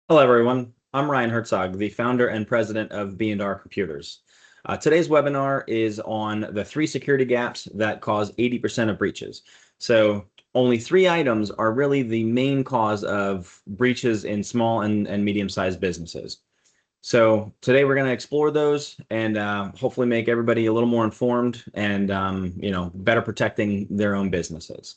Hello, everyone. I'm Ryan Herzog, the founder and president of B&R Computers. Today's webinar is on the 3 security gaps that cause 80% of breaches. So only 3 items are really the main cause of breaches in small and medium-sized businesses. So today we're going to explore those and hopefully make everybody a little more informed and better protecting their own businesses.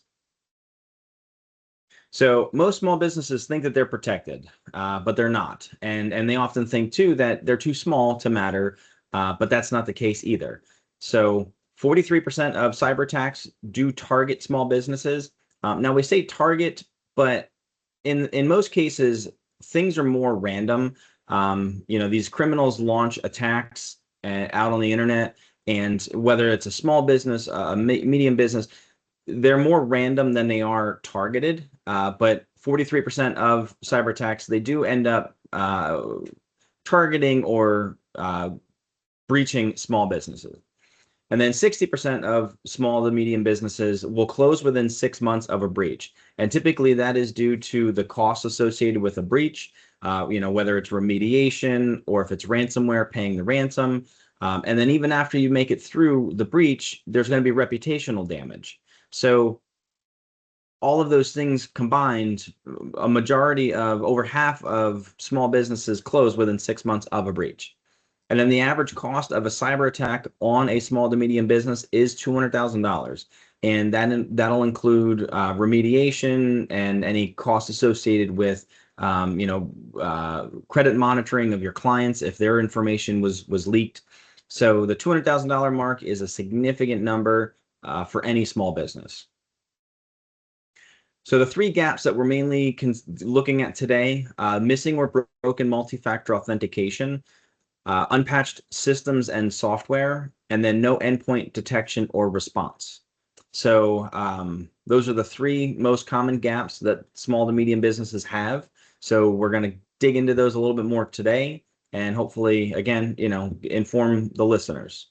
So most small businesses think that they're protected, but they're not. And they often think too that they're too small to matter, but that's not the case either. So 43% of cyber attacks do target small businesses. Now we say target, but in most cases, things are more random. These criminals launch attacks out on the internet, and whether it's a small business, a medium business, they're more random than they are targeted, but 43% of cyber attacks, they do end up targeting or breaching small businesses. And then 60% of small to medium businesses will close within 6 months of a breach. And typically that is due to the costs associated with a breach, whether it's remediation or if it's ransomware, paying the ransom. And then even after you make it through the breach, there's going to be reputational damage. So all of those things combined, a majority of over half of small businesses close within 6 months of a breach. And then the average cost of a cyber attack on a small to medium business is $200,000. And that'll include remediation and any costs associated with credit monitoring of your clients if their information was leaked. So the $200,000 mark is a significant number for any small business. So the 3 gaps that we're mainly looking at today, missing or broken multi-factor authentication, unpatched systems and software, and then no endpoint detection or response. So those are the 3 most common gaps that small to medium businesses have. So we're going to dig into those a little bit more today and hopefully, again, inform the listeners.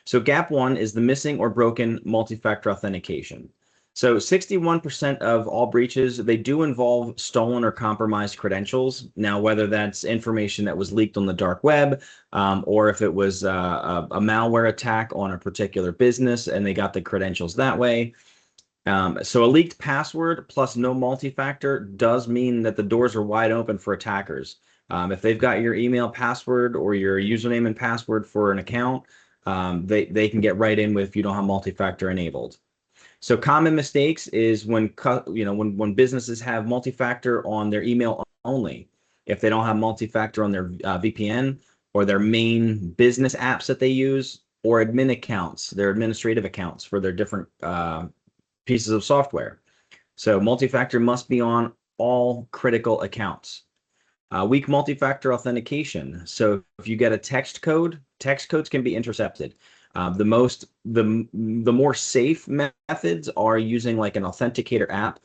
So gap 1 is the missing or broken multi-factor authentication. So 61% of all breaches, they do involve stolen or compromised credentials. Now, whether that's information that was leaked on the dark web, or if it was a malware attack on a particular business and they got the credentials that way. So a leaked password plus no multi-factor does mean that the doors are wide open for attackers. If they've got your email password or your username and password for an account, they can get right in with if you don't have multi-factor enabled. So common mistakes is when businesses have multi-factor on their email only. If they don't have multi-factor on their VPN or their main business apps that they use, or admin accounts, their administrative accounts for their different pieces of software. So multi-factor must be on all critical accounts. Weak multi-factor authentication. So if you get a text codes can be intercepted. The more safe methods are using like an authenticator app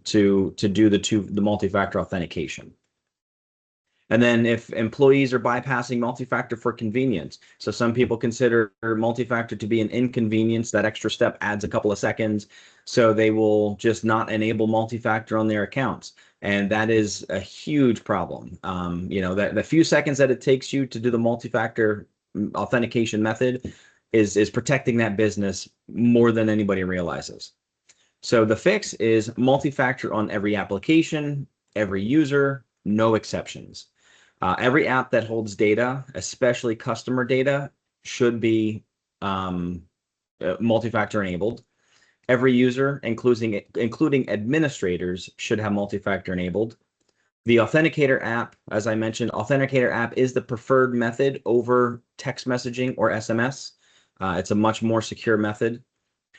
to do the multi-factor authentication. And then if employees are bypassing multi-factor for convenience, so some people consider multi-factor to be an inconvenience, that extra step adds a couple of seconds, so they will just not enable multi-factor on their accounts. And that is a huge problem. That the few seconds that it takes you to do the multi-factor authentication method is protecting that business more than anybody realizes. So the fix is multi-factor on every application, every user, no exceptions. Every app that holds data, especially customer data, should be multi-factor enabled. Every user, including administrators, should have multi-factor enabled. The Authenticator app, as I mentioned, Authenticator app is the preferred method over text messaging or SMS. It's a much more secure method.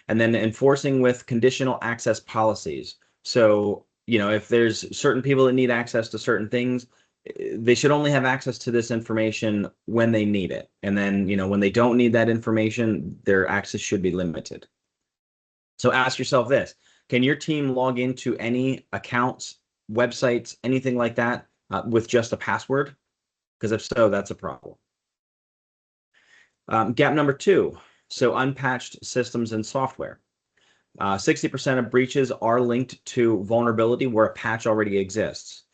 And then enforcing with conditional access policies. So, if there's certain people that need access to certain things, they should only have access to this information when they need it. And then, when they don't need that information, their access should be limited. So ask yourself this: can your team log into any accounts, websites, anything like that with just a password? Because if so, that's a problem. Gap number 2, so unpatched systems and software. 60% of breaches are linked to vulnerability where a patch already exists.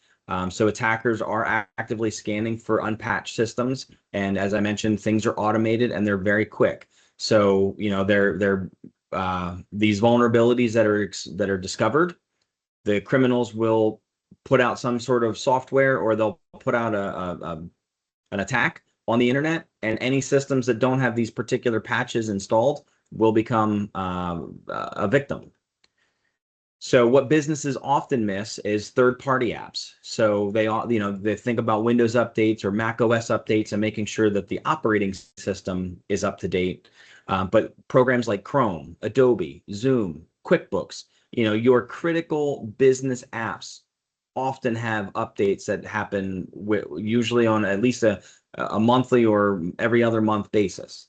So attackers are actively scanning for unpatched systems, and as I mentioned, things are automated and they're very quick. So they're these vulnerabilities that are discovered, the criminals will put out some sort of software, or they'll put out an attack on the internet, and any systems that don't have these particular patches installed will become a victim. So what businesses often miss is third-party apps. So they think about Windows updates or Mac OS updates and making sure that the operating system is up to date. But programs like Chrome, Adobe, Zoom, QuickBooks, your critical business apps often have updates that happen usually on at least a monthly or every other month basis.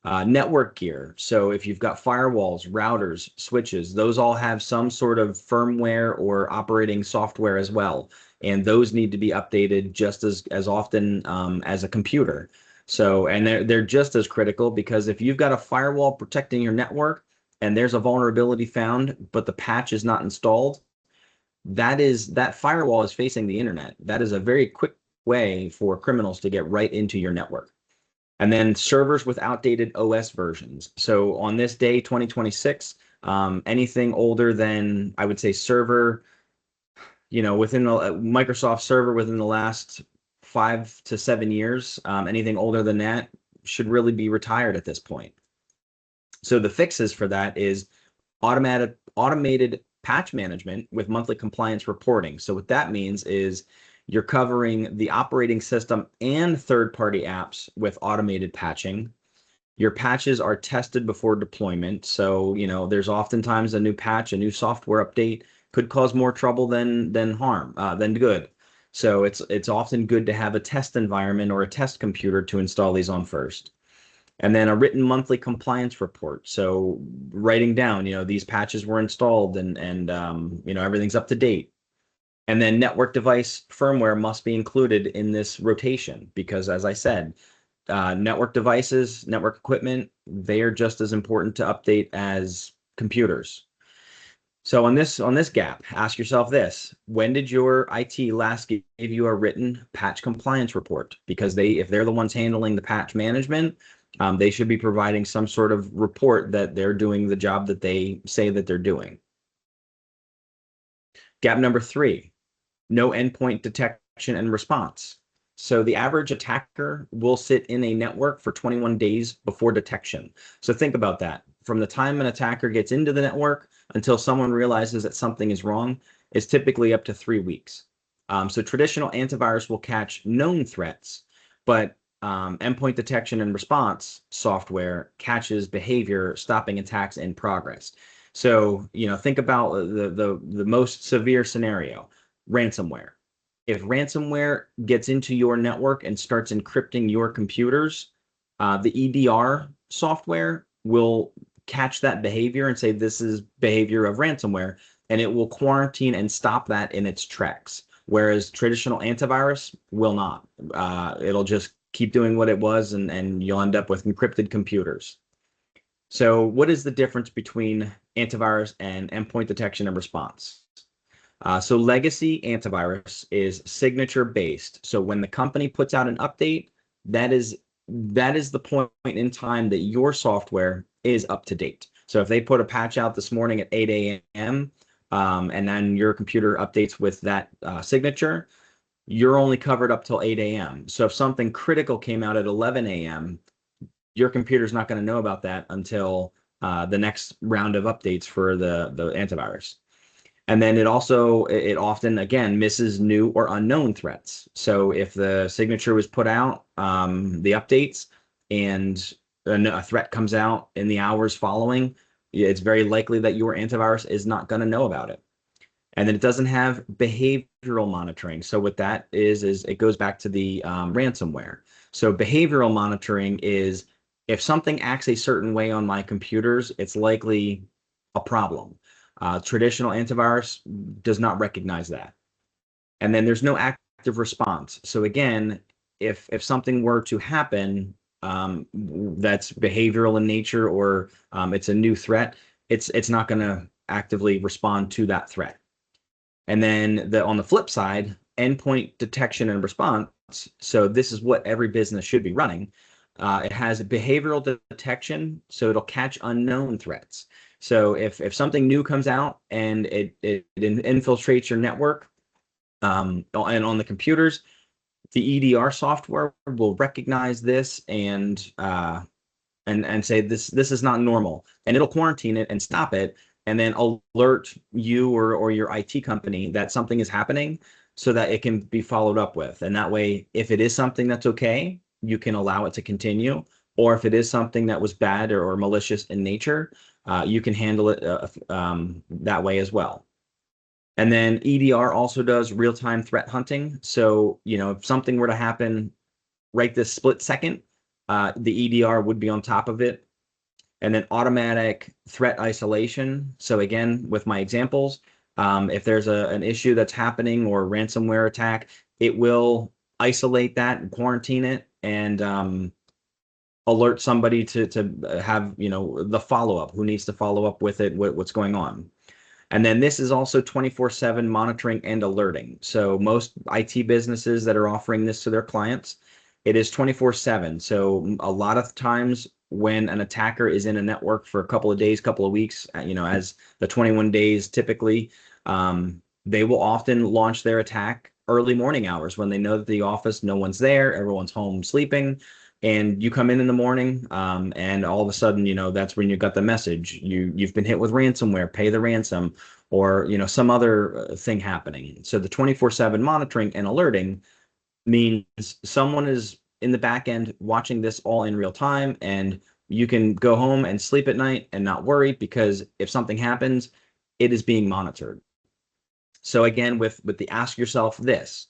Network gear. So if you've got firewalls, routers, switches, those all have some sort of firmware or operating software as well. And those need to be updated just as often as a computer. So, and they're just as critical, because if you've got a firewall protecting your network and there's a vulnerability found, but the patch is not installed, that firewall is facing the internet. That is a very quick way for criminals to get right into your network. And then servers with outdated OS versions. So on this day, 2026, anything older than, I would say, server, within the Microsoft server within the last 5 to 7 years, anything older than that should really be retired at this point. So the fixes for that is automated patch management with monthly compliance reporting. So what that means is you're covering the operating system and third-party apps with automated patching. Your patches are tested before deployment. So, there's oftentimes a new patch, a new software update could cause more trouble than harm, than good. So it's often good to have a test environment or a test computer to install these on first. And then a written monthly compliance report. So writing down, these patches were installed and everything's up to date. And then network device firmware must be included in this rotation because, as I said, network devices, network equipment, they are just as important to update as computers. So on this gap, ask yourself this: when did your IT last give you a written patch compliance report? Because if they're the ones handling the patch management, they should be providing some sort of report that they're doing the job that they say that they're doing. Gap number 3. No endpoint detection and response. So the average attacker will sit in a network for 21 days before detection. So think about that. From the time an attacker gets into the network until someone realizes that something is wrong is typically up to 3 weeks. So traditional antivirus will catch known threats, but endpoint detection and response software catches behavior, stopping attacks in progress. So, think about the most severe scenario. Ransomware. If ransomware gets into your network and starts encrypting your computers, the EDR software will catch that behavior and say this is behavior of ransomware, and it will quarantine and stop that in its tracks. Whereas traditional antivirus will not. It'll just keep doing what it was, and you'll end up with encrypted computers. So what is the difference between antivirus and endpoint detection and response? So legacy antivirus is signature based. So when the company puts out an update, that is the point in time that your software is up to date. So if they put a patch out this morning at 8 a.m. And then your computer updates with that signature, you're only covered up till 8 a.m. So if something critical came out at 11 a.m., your computer's not going to know about that until the next round of updates for the antivirus. And then it often, again, misses new or unknown threats. So if the signature was put out, the updates, and a threat comes out in the hours following, it's very likely that your antivirus is not going to know about it. And then it doesn't have behavioral monitoring. So what that is it goes back to the ransomware. So behavioral monitoring is if something acts a certain way on my computers, it's likely a problem. Traditional antivirus does not recognize that. And then there's no active response. So again, if something were to happen that's behavioral in nature, or it's a new threat, it's not going to actively respond to that threat. And then on the flip side, endpoint detection and response. So this is what every business should be running. It has behavioral detection, so it'll catch unknown threats. So if something new comes out and it infiltrates your network, and on the computers, the EDR software will recognize this and say this is not normal, and it'll quarantine it and stop it, and then alert you or your IT company that something is happening so that it can be followed up with. And that way, if it is something that's okay, you can allow it to continue. Or if it is something that was bad or malicious in nature, you can handle it that way as well. And then EDR also does real-time threat hunting. So, if something were to happen right this split second, the EDR would be on top of it. And then automatic threat isolation. So again, with my examples, if there's an issue that's happening or a ransomware attack, it will isolate that and quarantine it and alert somebody to have the follow-up, who needs to follow up with it, what's going on. And then this is also 24/7 monitoring and alerting. So most IT businesses that are offering this to their clients, it is 24/7. So a lot of times when an attacker is in a network for a couple of days, couple of weeks, as the 21 days typically, they will often launch their attack early morning hours when they know that the office, no one's there, everyone's home sleeping. And you come in the morning, and all of a sudden, that's when you got the message. You've been hit with ransomware, pay the ransom, or some other thing happening. So the 24/7 monitoring and alerting means someone is in the back end watching this all in real time, and you can go home and sleep at night and not worry, because if something happens, it is being monitored. So again, with the ask yourself this: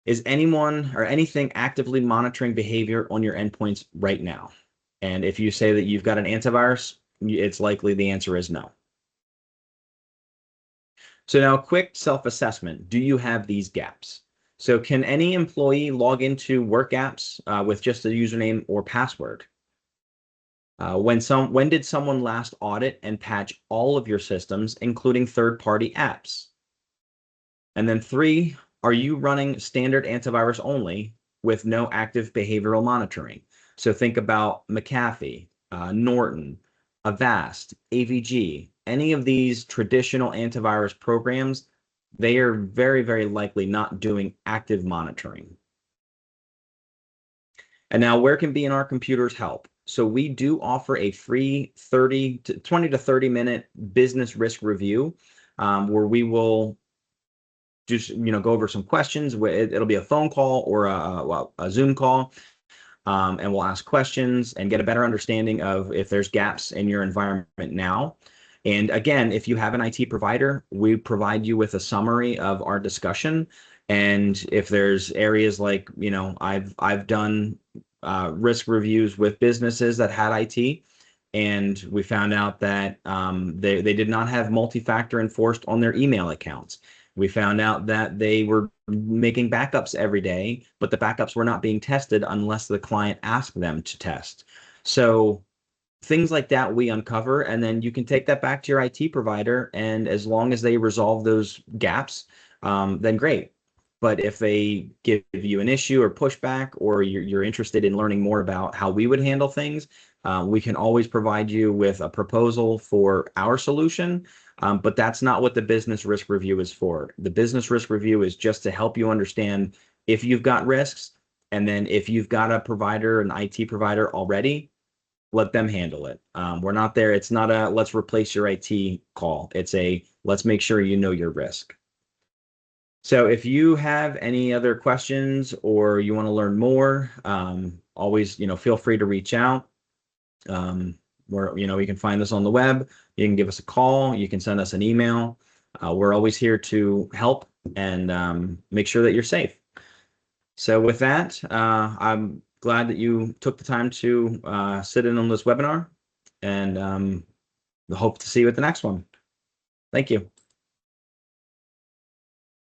is anyone or anything actively monitoring behavior on your endpoints right now? And if you say that you've got an antivirus, it's likely the answer is no. So now, quick self-assessment. Do you have these gaps? So can any employee log into work apps with just a username or password? When did someone last audit and patch all of your systems, including third-party apps? And then 3, are you running standard antivirus only with no active behavioral monitoring? So think about McAfee, Norton, Avast, AVG, any of these traditional antivirus programs, they are very, very likely not doing active monitoring. And now, where can B&R Computers help? So we do offer a free 20 to 30 minute business risk review, where we will just go over some questions. It'll be a phone call or a Zoom call, and we'll ask questions and get a better understanding of if there's gaps in your environment now. And again, if you have an IT provider, we provide you with a summary of our discussion. And if there's areas like, I've done risk reviews with businesses that had IT, and we found out that they did not have multi-factor enforced on their email accounts. We found out that they were making backups every day, but the backups were not being tested unless the client asked them to test. So things like that we uncover, and then you can take that back to your IT provider, and as long as they resolve those gaps, then great. But if they give you an issue or pushback, or you're interested in learning more about how we would handle things, we can always provide you with a proposal for our solution. But that's not what the business risk review is for. The business risk review is just to help you understand if you've got risks, and then if you've got a provider, an IT provider already, let them handle it. We're not there. It's not a let's replace your IT call. It's a let's make sure you know your risk. So if you have any other questions or you want to learn more, always, feel free to reach out. You can find us on the web. You can give us a call. You can send us an email. We're always here to help and make sure that you're safe. So with that, I'm glad that you took the time to sit in on this webinar, and hope to see you at the next one. Thank you.